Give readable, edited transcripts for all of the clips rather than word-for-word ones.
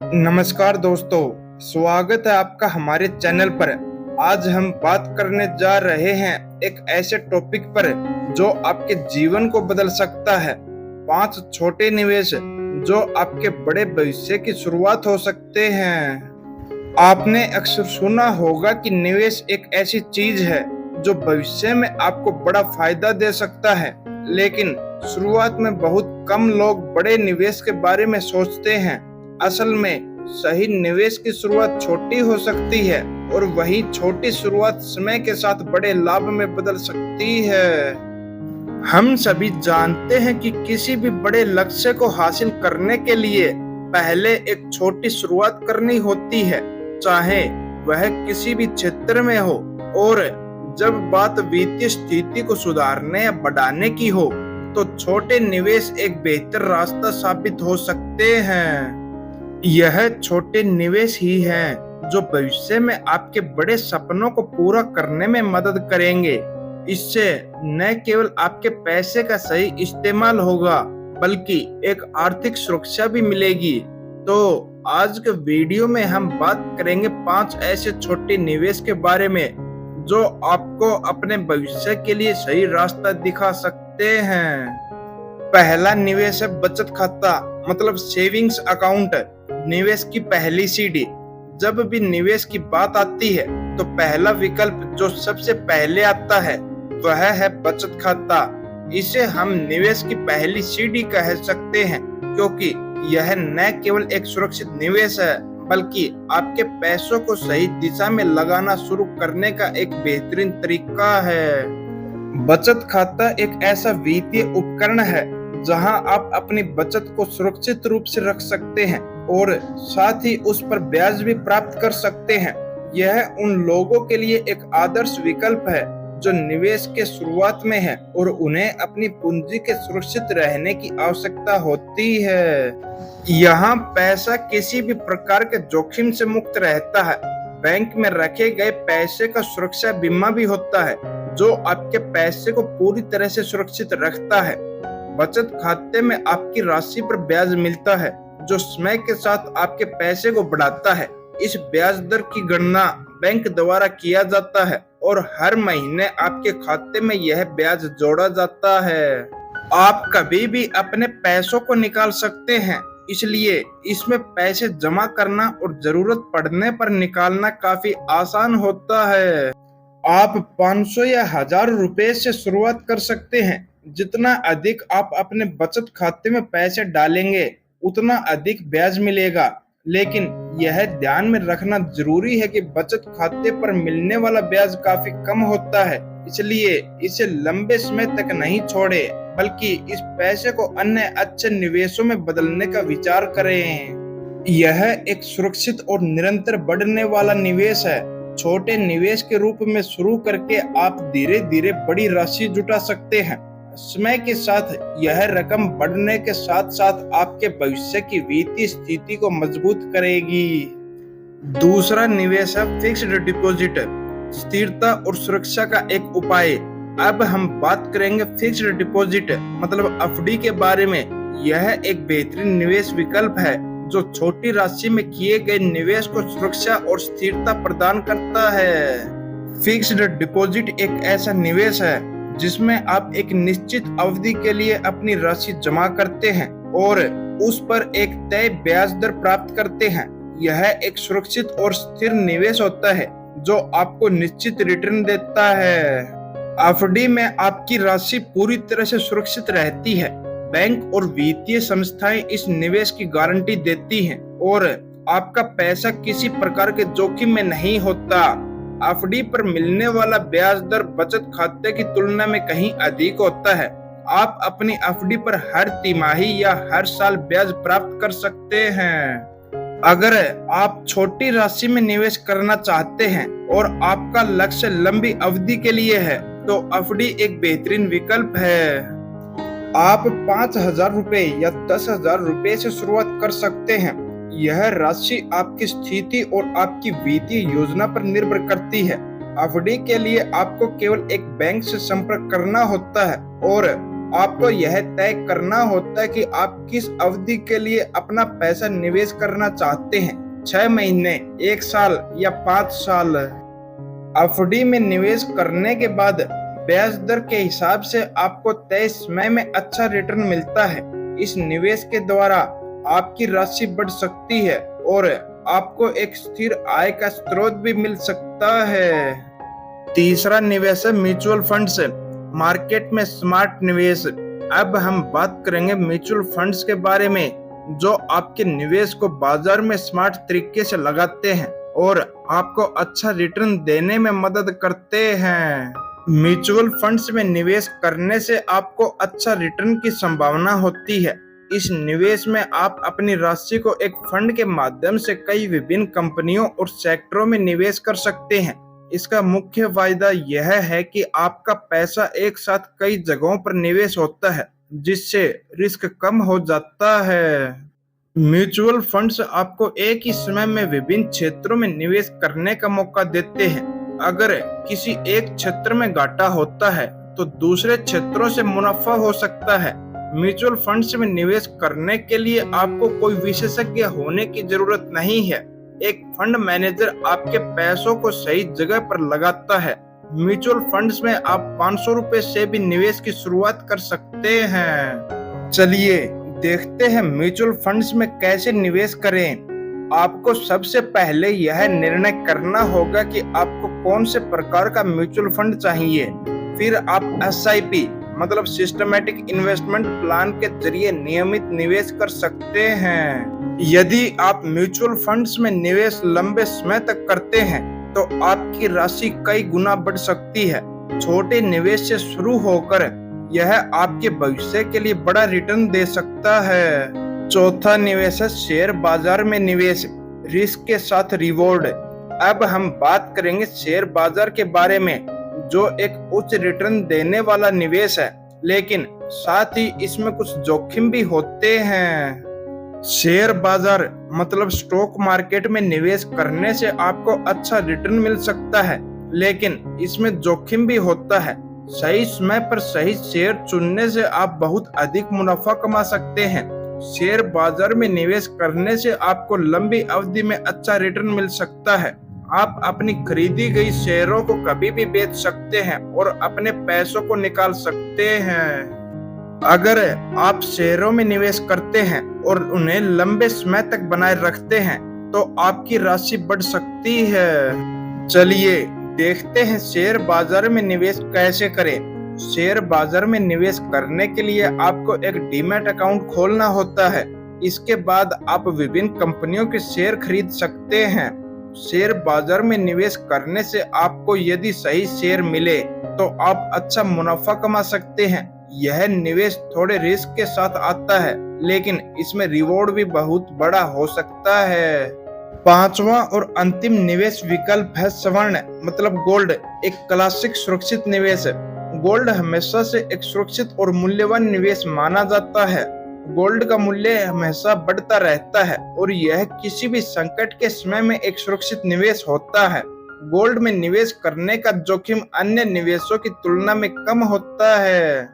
नमस्कार दोस्तों, स्वागत है आपका हमारे चैनल पर। आज हम बात करने जा रहे हैं एक ऐसे टॉपिक पर जो आपके जीवन को बदल सकता है। 5 छोटे निवेश जो आपके बड़े भविष्य की शुरुआत हो सकते हैं। आपने अक्सर सुना होगा कि निवेश एक ऐसी चीज है जो भविष्य में आपको बड़ा फायदा दे सकता है, लेकिन शुरुआत में बहुत कम लोग बड़े निवेश के बारे में सोचते हैं। असल में सही निवेश की शुरुआत छोटी हो सकती है और वही छोटी शुरुआत समय के साथ बड़े लाभ में बदल सकती है। हम सभी जानते हैं कि किसी भी बड़े लक्ष्य को हासिल करने के लिए पहले एक छोटी शुरुआत करनी होती है, चाहे वह किसी भी क्षेत्र में हो। और जब बात वित्तीय स्थिति को सुधारने या बढ़ाने की हो, तो छोटे निवेश एक बेहतर रास्ता साबित हो सकते हैं। यह छोटे निवेश ही हैं जो भविष्य में आपके बड़े सपनों को पूरा करने में मदद करेंगे। इससे न केवल आपके पैसे का सही इस्तेमाल होगा, बल्कि एक आर्थिक सुरक्षा भी मिलेगी। तो आज के वीडियो में हम बात करेंगे 5 ऐसे छोटे निवेश के बारे में जो आपको अपने भविष्य के लिए सही रास्ता दिखा सकते हैं। पहला निवेश है बचत खाता, मतलब सेविंग्स अकाउंट। निवेश की पहली सीढ़ी। जब भी निवेश की बात आती है तो पहला विकल्प जो सबसे पहले आता है वह है बचत खाता। इसे हम निवेश की पहली सीढ़ी कह सकते हैं, क्योंकि यह न केवल एक सुरक्षित निवेश है, बल्कि आपके पैसों को सही दिशा में लगाना शुरू करने का एक बेहतरीन तरीका है। बचत खाता एक ऐसा वित्तीय उपकरण है जहां आप अपनी बचत को सुरक्षित रूप से रख सकते हैं और साथ ही उस पर ब्याज भी प्राप्त कर सकते हैं। यह उन लोगों के लिए एक आदर्श विकल्प है जो निवेश के शुरुआत में है और उन्हें अपनी पूंजी के सुरक्षित रहने की आवश्यकता होती है। यहाँ पैसा किसी भी प्रकार के जोखिम से मुक्त रहता है। बैंक में रखे गए पैसे का सुरक्षा बीमा भी होता है जो आपके पैसे को पूरी तरह से सुरक्षित रखता है। बचत खाते में आपकी राशि पर ब्याज मिलता है जो समय के साथ आपके पैसे को बढ़ाता है। इस ब्याज दर की गणना बैंक द्वारा किया जाता है और हर महीने आपके खाते में यह ब्याज जोड़ा जाता है। आप कभी भी अपने पैसों को निकाल सकते हैं, इसलिए इसमें पैसे जमा करना और जरूरत पड़ने पर निकालना काफी आसान होता है। आप 500 या 1000 रुपए से शुरुआत कर सकते हैं। जितना अधिक आप अपने बचत खाते में पैसे डालेंगे, उतना अधिक ब्याज मिलेगा। लेकिन यह ध्यान में रखना जरूरी है कि बचत खाते पर मिलने वाला ब्याज काफी कम होता है, इसलिए इसे लंबे समय तक नहीं छोड़े, बल्कि इस पैसे को अन्य अच्छे निवेशों में बदलने का विचार करें। यह एक सुरक्षित और निरंतर बढ़ने वाला निवेश है। छोटे निवेश के रूप में शुरू करके आप धीरे धीरे बड़ी राशि जुटा सकते हैं। समय के साथ यह रकम बढ़ने के साथ साथ आपके भविष्य की वित्तीय स्थिति को मजबूत करेगी। दूसरा निवेश है फिक्स्ड डिपॉजिट, स्थिरता और सुरक्षा का एक उपाय। अब हम बात करेंगे फिक्स्ड डिपॉजिट मतलब एफडी के बारे में। यह एक बेहतरीन निवेश विकल्प है जो छोटी राशि में किए गए निवेश को सुरक्षा और स्थिरता प्रदान करता है। फिक्स्ड डिपॉजिट एक ऐसा निवेश है जिसमें आप एक निश्चित अवधि के लिए अपनी राशि जमा करते हैं और उस पर एक तय ब्याज दर प्राप्त करते हैं। यह एक सुरक्षित और स्थिर निवेश होता है जो आपको निश्चित रिटर्न देता है। एफडी में आपकी राशि पूरी तरह से सुरक्षित रहती है। बैंक और वित्तीय संस्थाएं इस निवेश की गारंटी देती हैं और आपका पैसा किसी प्रकार के जोखिम में नहीं होता। एफडी पर मिलने वाला ब्याज दर बचत खाते की तुलना में कहीं अधिक होता है। आप अपनी एफडी पर हर तिमाही या हर साल ब्याज प्राप्त कर सकते हैं। अगर आप छोटी राशि में निवेश करना चाहते हैं और आपका लक्ष्य लंबी अवधि के लिए है, तो एफडी एक बेहतरीन विकल्प है। आप 5000 रुपए या 10,000 रुपए से शुरुआत कर सकते हैं। यह राशि आपकी स्थिति और आपकी वित्तीय योजना पर निर्भर करती है। एफडी के लिए आपको केवल एक बैंक से संपर्क करना होता है और आपको यह तय करना होता है कि आप किस अवधि के लिए अपना पैसा निवेश करना चाहते हैं, 6 महीने, 1 साल या 5 साल। एफडी में निवेश करने के बाद ब्याज दर के हिसाब से आपको तय समय में अच्छा रिटर्न मिलता है। इस निवेश के द्वारा आपकी राशि बढ़ सकती है और आपको एक स्थिर आय का स्रोत भी मिल सकता है। तीसरा निवेश है म्यूचुअल फंड्स, मार्केट में स्मार्ट निवेश। अब हम बात करेंगे म्यूचुअल फंड्स के बारे में, जो आपके निवेश को बाजार में स्मार्ट तरीके से लगाते हैं और आपको अच्छा रिटर्न देने में मदद करते हैं। म्यूचुअल फंड्स में निवेश करने से आपको अच्छा रिटर्न की संभावना होती है। इस निवेश में आप अपनी राशि को एक फंड के माध्यम से कई विभिन्न कंपनियों और सेक्टरों में निवेश कर सकते हैं। इसका मुख्य फायदा यह है कि आपका पैसा एक साथ कई जगहों पर निवेश होता है, जिससे रिस्क कम हो जाता है। म्यूचुअल फंड्स आपको एक ही समय में विभिन्न क्षेत्रों में निवेश करने का मौका देते हैं। अगर किसी एक क्षेत्र में घाटा होता है तो दूसरे क्षेत्रों से मुनाफा हो सकता है। म्यूचुअल फंड्स में निवेश करने के लिए आपको कोई विशेषज्ञ होने की जरूरत नहीं है। एक फंड मैनेजर आपके पैसों को सही जगह पर लगाता है। म्यूचुअल फंड्स में आप 500 रुपए से भी निवेश की शुरुआत कर सकते हैं। चलिए देखते हैं म्यूचुअल फंड्स में कैसे निवेश करें। आपको सबसे पहले यह निर्णय करना होगा कि आपको कौन से प्रकार का म्यूचुअल फंड चाहिए। फिर आप एसआईपी मतलब सिस्टमैटिक इन्वेस्टमेंट प्लान के जरिए नियमित निवेश कर सकते हैं। यदि आप म्यूचुअल फंड्स में निवेश लंबे समय तक करते हैं तो आपकी राशि कई गुना बढ़ सकती है। छोटे निवेश से शुरू होकर यह आपके भविष्य के लिए बड़ा रिटर्न दे सकता है। चौथा निवेश है शेयर बाजार में निवेश, रिस्क के साथ रिवॉर्ड। अब हम बात करेंगे शेयर बाजार के बारे में, जो एक उच्च रिटर्न देने वाला निवेश है, लेकिन साथ ही इसमें कुछ जोखिम भी होते हैं। शेयर बाजार मतलब स्टॉक मार्केट में निवेश करने से आपको अच्छा रिटर्न मिल सकता है, लेकिन इसमें जोखिम भी होता है। सही समय पर सही शेयर चुनने से आप बहुत अधिक मुनाफा कमा सकते हैं। शेयर बाजार में निवेश करने से आपको लंबी अवधि में अच्छा रिटर्न मिल सकता है। आप अपनी खरीदी गई शेयरों को कभी भी बेच सकते हैं और अपने पैसों को निकाल सकते हैं। अगर आप शेयरों में निवेश करते हैं और उन्हें लंबे समय तक बनाए रखते हैं तो आपकी राशि बढ़ सकती है। चलिए देखते हैं शेयर बाजार में निवेश कैसे करें। शेयर बाजार में निवेश करने के लिए आपको एक डीमैट अकाउंट खोलना होता है। इसके बाद आप विभिन्न कंपनियों के शेयर खरीद सकते हैं। शेयर बाजार में निवेश करने से आपको यदि सही शेयर मिले तो आप अच्छा मुनाफा कमा सकते हैं। यह निवेश थोड़े रिस्क के साथ आता है, लेकिन इसमें रिवॉर्ड भी बहुत बड़ा हो सकता है। पांचवा और अंतिम निवेश विकल्प है स्वर्ण मतलब गोल्ड, एक क्लासिक सुरक्षित निवेश है। गोल्ड हमेशा से एक सुरक्षित और मूल्यवान निवेश माना जाता है। गोल्ड का मूल्य हमेशा बढ़ता रहता है और यह किसी भी संकट के समय में एक सुरक्षित निवेश होता है। गोल्ड में निवेश करने का जोखिम अन्य निवेशों की तुलना में कम होता है।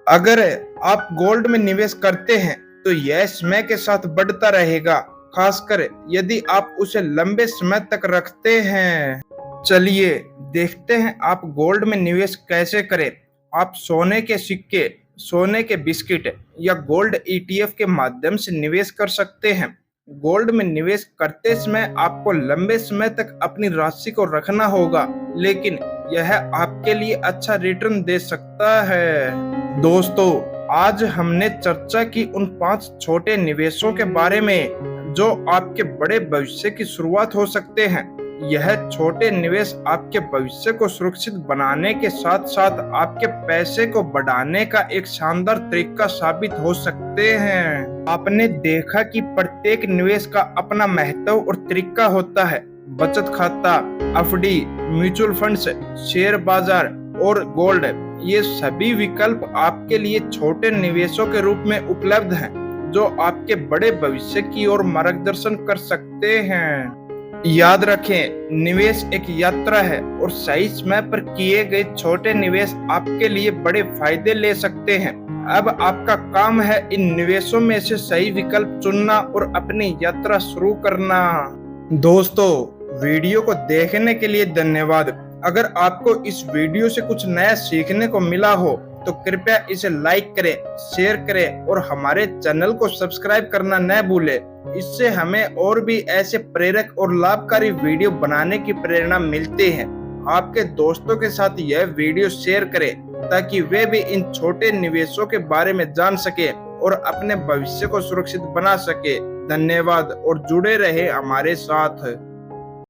अगर आप गोल्ड में निवेश करते हैं तो यह समय के साथ बढ़ता रहेगा, खासकर यदि आप उसे लंबे समय तक रखते हैं। चलिए देखते हैं आप गोल्ड में निवेश कैसे करें। आप सोने के सिक्के, सोने के बिस्किट या गोल्ड ETF के माध्यम से निवेश कर सकते हैं। गोल्ड में निवेश करते समय आपको लंबे समय तक अपनी राशि को रखना होगा, लेकिन यह आपके लिए अच्छा रिटर्न दे सकता है। दोस्तों, आज हमने चर्चा की उन 5 छोटे निवेशों के बारे में जो आपके बड़े भविष्य की शुरुआत हो सकते हैं। यह छोटे निवेश आपके भविष्य को सुरक्षित बनाने के साथ साथ आपके पैसे को बढ़ाने का एक शानदार तरीका साबित हो सकते हैं। आपने देखा कि प्रत्येक निवेश का अपना महत्व और तरीका होता है। बचत खाता, एफडी, म्यूचुअल फंड्स, शेयर बाजार और गोल्ड, ये सभी विकल्प आपके लिए छोटे निवेशों के रूप में उपलब्ध हैं, जो आपके बड़े भविष्य की ओर मार्गदर्शन कर सकते हैं। याद रखें, निवेश एक यात्रा है और सही समय पर किए गए छोटे निवेश आपके लिए बड़े फायदे ले सकते हैं। अब आपका काम है इन निवेशों में से सही विकल्प चुनना और अपनी यात्रा शुरू करना। दोस्तों, वीडियो को देखने के लिए धन्यवाद। अगर आपको इस वीडियो से कुछ नया सीखने को मिला हो तो कृपया इसे लाइक करें, शेयर करें और हमारे चैनल को सब्सक्राइब करना न भूलें। इससे हमें और भी ऐसे प्रेरक और लाभकारी वीडियो बनाने की प्रेरणा मिलती है। आपके दोस्तों के साथ यह वीडियो शेयर करें ताकि वे भी इन छोटे निवेशों के बारे में जान सके और अपने भविष्य को सुरक्षित बना सके। धन्यवाद और जुड़े रहे हमारे साथ।